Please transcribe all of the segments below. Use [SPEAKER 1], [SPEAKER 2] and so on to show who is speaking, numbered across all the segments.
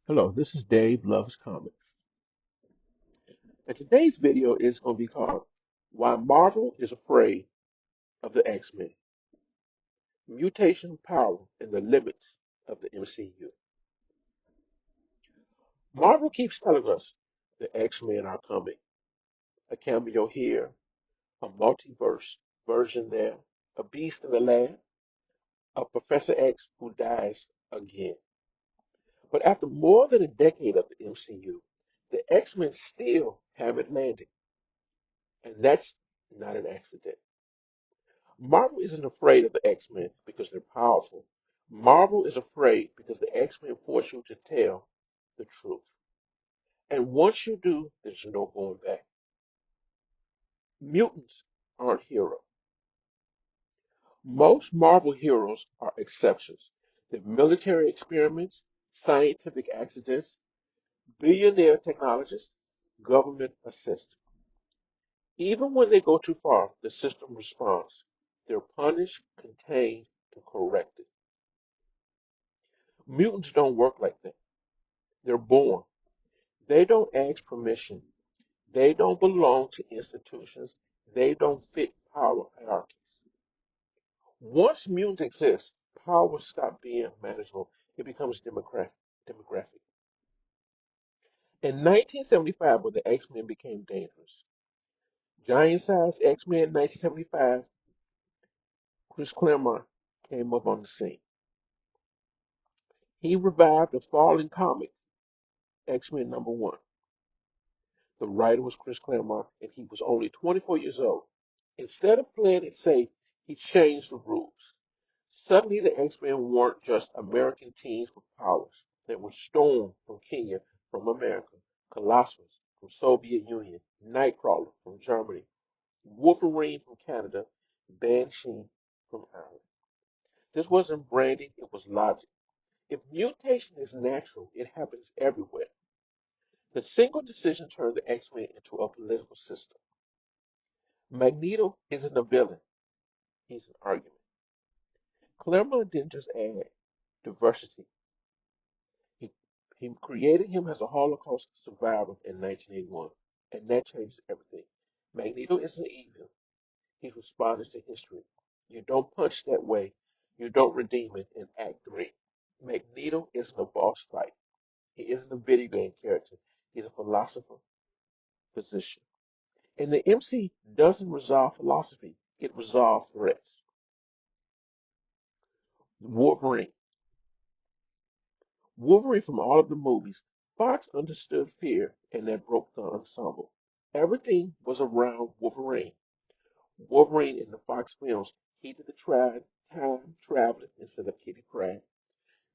[SPEAKER 1] Hello, this is Dave Loves Comics. And today's video is going to be called Why Marvel is Afraid of the X-Men, Mutation Power and the Limits of the MCU. Marvel keeps telling us the X-Men are coming. A cameo here, a multiverse version there, a beast in the lab, a Professor X who dies again. But after more than a decade of the MCU, the X-Men still haven't landed. And that's not an accident. Marvel isn't afraid of the X-Men because they're powerful. Marvel is afraid because the X-Men force you to tell the truth. And once you do, there's no going back. Mutants aren't heroes. Most Marvel heroes are exceptions. They're military experiments, scientific accidents, billionaire technologists, government assistants. Even when they go too far, the system responds. They're punished, contained, and corrected. Mutants don't work like that. They're born. They don't ask permission. They don't belong to institutions. They don't fit power hierarchies. Once mutants exist, power stops being manageable. It becomes demographic. In 1975, when the X-Men became dangerous, giant-sized X-Men in 1975, Chris Claremont came up on the scene. He revived a fallen comic, X-Men #1. The writer was Chris Claremont, and he was only 24 years old. Instead of playing it safe, he changed the rules. Suddenly, the X-Men weren't just American teens with powers. They were Storm from Kenya, from America, Colossus from Soviet Union, Nightcrawler from Germany, Wolverine from Canada, Banshee from Ireland. This wasn't branding, it was logic. If mutation is natural, it happens everywhere. The single decision turned the X-Men into a political system. Magneto isn't a villain, he's an argument. Claremont didn't just add diversity, he, he created him as a Holocaust survivor in 1981, and that changes everything. Magneto isn't evil, he responds to history. You don't punch that way, you don't redeem it in Act 3. Magneto isn't a boss fight, he isn't a video game character, he's a philosopher, physician. And the MC doesn't resolve philosophy, it resolves threats. Wolverine. Wolverine from all of the movies, Fox understood fear and that broke the ensemble. Everything was around Wolverine. Wolverine in the Fox films, he did the time traveling instead of Kitty Pryde.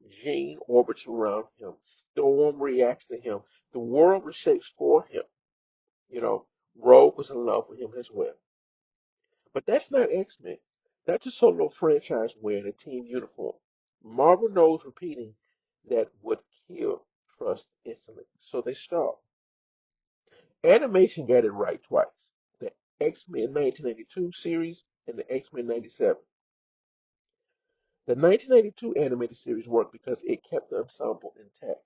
[SPEAKER 1] Jean orbits around him. Storm reacts to him. The world reshapes for him. You know, Rogue was in love with him as well. But that's not X-Men. That's a solo franchise wearing a team uniform. Marvel knows repeating that would kill trust instantly, so they stop. Animation got it right twice. The X-Men 1992 series and the X-Men 97. The 1992 animated series worked because it kept the ensemble intact.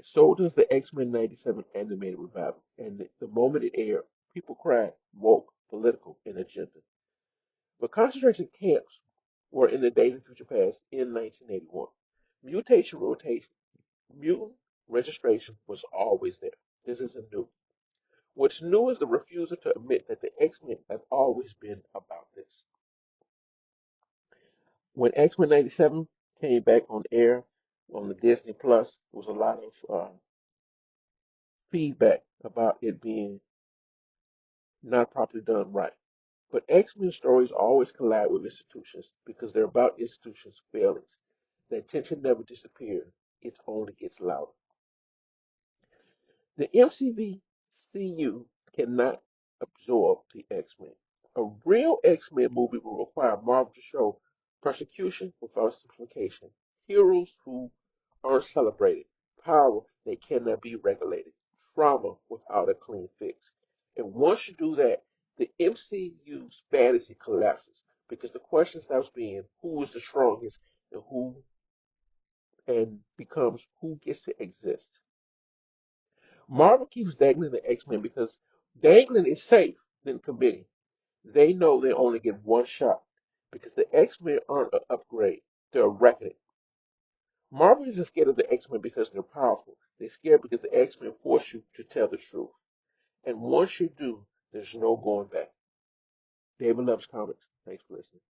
[SPEAKER 1] So does the X-Men 97 animated revival. And the moment it aired, people cried, woke, political, and agenda. But concentration camps were in the Days of Future Past in 1981. Mutation rotation, mutant registration was always there. This isn't new. What's new is the refusal to admit that the X-Men have always been about this. When X-Men 97 came back on air on the Disney Plus, there was a lot of feedback about it being not properly done right. But X-Men stories always collide with institutions because they're about institutions' failings. That tension never disappears, it only gets louder. The MCU cannot absorb the X-Men. A real X-Men movie will require Marvel to show persecution without simplification, heroes who aren't celebrated, power that cannot be regulated, trauma without a clean fix. And once you do that, the MCU's fantasy collapses because the question stops being who is the strongest and who and becomes who gets to exist. Marvel keeps dangling the X-Men because dangling is safe than committing. They know they only get one shot because the X-Men aren't an upgrade, they're a reckoning. Marvel isn't scared of the X-Men because they're powerful. They're scared because the X-Men force you to tell the truth. And once you do, there's no going back. David loves comics. Thanks for listening.